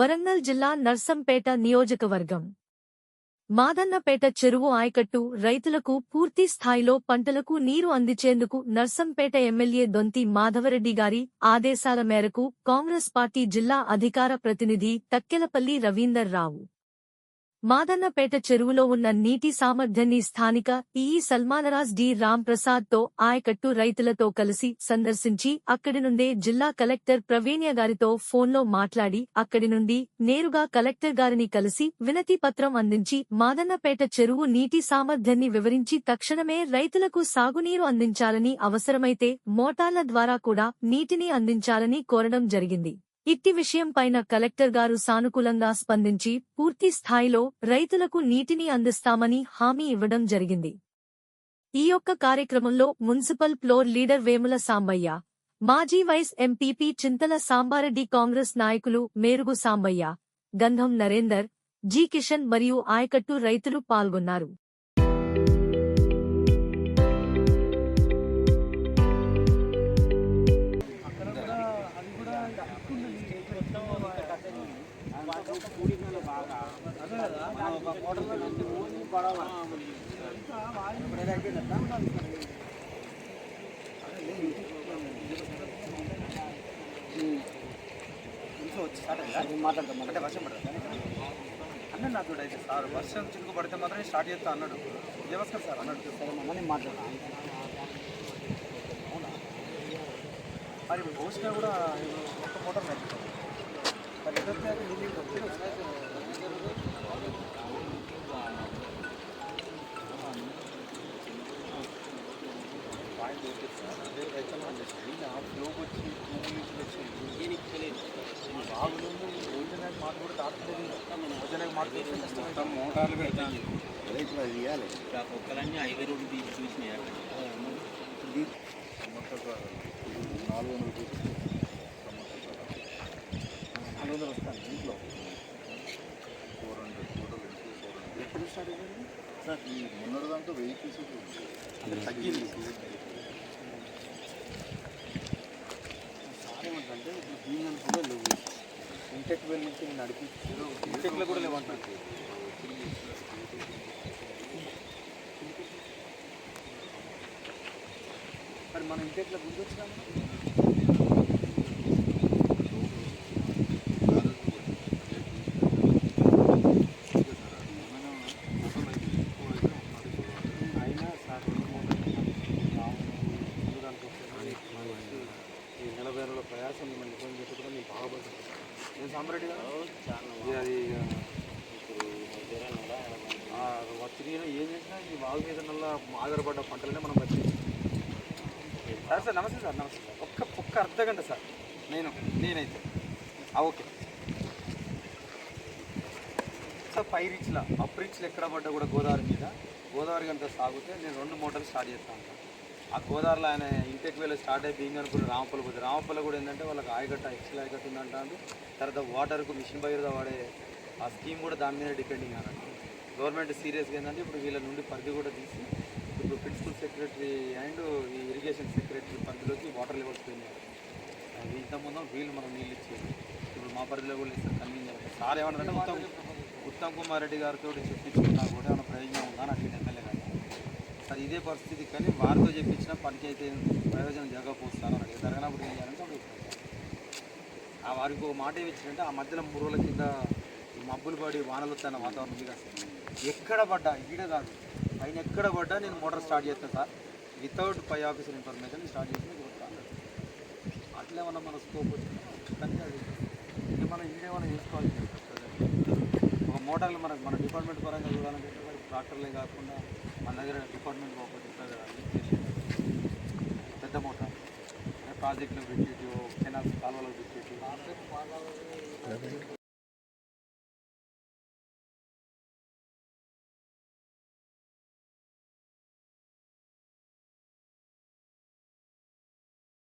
వరంగల్ జిల్లా నర్సంపేట నియోజకవర్గం మాదన్నపేట చెరువు ఆయకట్టు రైతులకు పూర్తి స్థాయిలో పంటలకు నీరు అందించేందుకు నర్సంపేట ఎమ్మెల్యే దొంతి మాధవరెడ్డి గారి ఆదేశాల మేరకు కాంగ్రెస్ పార్టీ జిల్లా అధికార ప్రతినిధి తక్కెలపల్లి రవీందర్ రావు మాదన్నపేట చెరువులో ఉన్న నీటి సామర్థ్యాన్ని స్థానిక ఈఈ సల్మానరాజ్ డి రాంప్రసాద్ తో ఆయకట్టు రైతులతో కలిసి సందర్శించి అక్కడి నుండే జిల్లా కలెక్టర్ ప్రవీణ్య గారితో ఫోన్లో మాట్లాడి అక్కడి నుండి నేరుగా కలెక్టర్ గారిని కలిసి వినతి పత్రం అందించి మాదన్నపేట చెరువు నీటి సామర్థ్యాన్ని వివరించి తక్షణమే రైతులకు సాగునీరు అందించాలని అవసరమైతే మోటార్ల ద్వారా కూడా నీటిని అందించాలని కోరడం జరిగింది. ఇట్టి విషయంపైన కలెక్టర్ గారు సానుకూలంగా స్పందించి పూర్తి స్థాయిలో రైతులకు నీటిని అందిస్తామని హామీ ఇవ్వడం జరిగింది. ఈ యొక్క కార్యక్రమంలో municipal floor leader Vemula Sambaiah, మాజీ వైస్ ఎంపీపీ చింతల సాంబారెడ్డి, కాంగ్రెస్ నాయకులు మేరుగు సాంబయ్య, గంధం నరేందర్, జి కిషన్ మరియు ఆయకట్టు రైతులు పాల్గొన్నారు. మాట్లాడతాం వర్షం పడదు అన్నాడు నాతో అయితే సార్ వర్షం చినుకు పడితే మాత్రం స్టార్ట్ చేస్తా అన్నాడు. వ్యవస్థ సార్ అన్నాడు. సరే మమ్మల్ని మాట్లాడతాను. అవునా మరి పోసినా కూడా ఒక్క మోటార్ నడుపుతాం మరి ఎదురు పాయింట్ అదే రైతులు ఆ ఫ్లోకి వచ్చి భూమి నుంచి వచ్చి బాగుంది. భోజనానికి మాట కూడా దాటలేదు. భోజనానికి మాట మొత్తం మోటార్లు పెడతాను రైతులు అది ఇవ్వాలి. ఒక్కలన్నీ 5 రోడ్లు తీసి చూసినాయి. 400 వస్తాను ఇంట్లో 400 టోటల్. ఎప్పుడు స్టార్ట్ అయ్యింది సార్? ఈ మొన్నటి దాంట్లో 1000 పీసులు తగ్గింది. సార్ ఏమంటే ఇప్పుడు దీని కూడా లేవు. ఇంటెక్ వెల్ నుంచి నడిపించి ఇంటెక్లో కూడా లేవంటారు. మరి మనం ఇంటెక్లో గుర్తు వచ్చినాము. ఈ 40 ఏళ్ళ ప్రయాసం మిమ్మల్ని ఇబ్బంది పెట్టుకుని నేను బాగుపడుతున్నాను. నేను సాంబరెడ్డి గారు అది తిరిగిన ఏం చేసినా ఈ వాగు మీద నల్ల ఆధారపడ్డ పంటలనే మనం బతికి. సార్ సార్ నమస్తే సార్. నమస్తే సార్. ఒక్క అర్ధగంట సార్. నేనైతే ఓకే సార్. 5 రీచ్ల అప్ రీచ్లు ఎక్కడ పడ్డా కూడా గోదావరి మీద, గోదావరి కనుక సాగితే నేను 2 మోటార్లు స్టార్ట్ చేస్తాను సార్. ఆ గోదావరిలో ఆయన ఇంటెక్ వేలో స్టార్ట్ అయిపోయింది అనుకుని రామపల్లి పోతుంది. రామపల్లి కూడా ఏంటంటే వాళ్ళకి ఆయకట్ట ఎక్స్ట్రా ఆయకట్టు ఉందంటారు. తర్వాత వాటర్కు మిషన్ బయలుదా వాడే ఆ స్కీమ్ కూడా దాని మీద డిపెండింగ్ అన్నట్టు. గవర్నమెంట్ సీరియస్గా ఏంటంటే ఇప్పుడు వీళ్ళ నుండి పరిధి కూడా తీసి ఇప్పుడు ప్రిన్సిపల్ సెక్రటరీ అండ్ ఈ ఇరిగేషన్ సెక్రటరీ పరిధిలోకి వాటర్ లెవెల్స్ పోయినాయి. ఇంతకుముందు వీళ్ళు మనం నీళ్ళు ఇచ్చేది ఇప్పుడు మా పరిధిలో కూడా ఇస్తారు కన్వీనియర్. సార్ ఏమన్నారంటే ఉత్తమ్ కుమార్ రెడ్డి గారితో చెప్పించుకున్నా కూడా ఏమైనా ప్రయోజనం ఉందా అని అట్లా ఎమ్మెల్యే గారు సార్. ఇదే పరిస్థితి కానీ వారితో చెప్పించిన పనికి అయితే ప్రయోజనం జరగకపోస్తాను అని అడిగారు. జరగనప్పుడు ఏం చేయాలంటే ఆ వారికి ఒక మాట ఏమి ఇచ్చిందంటే ఆ మధ్యలో 3 రోజుల కింద మబ్బులు పడి వానలు వస్తాయన్న వాతావరణం మీద ఎక్కడ పడ్డా ఈడ కాదు పైన ఎక్కడ పడ్డా నేను మోటార్ స్టార్ట్ చేస్తాను సార్. వితౌట్ పై ఆఫీసర్ ఇన్ఫర్మేషన్ స్టార్ట్ చేసి అట్లే ఏమన్నా మన స్కోప్ వచ్చింది కానీ అది మనం ఈడేమన్నా చేసుకోవాలి. ఒక మోటార్లు మన డిపార్ట్మెంట్ పరంగా చూడాలంటే ట్రాక్టర్లే కాకుండా మన దగ్గర డిపార్ట్మెంట్ ఒకటి పెద్ద మోటార్ ప్రాజెక్టులు పెట్టేటి, కెనాల్స్ కాలువలకు పెట్టేటి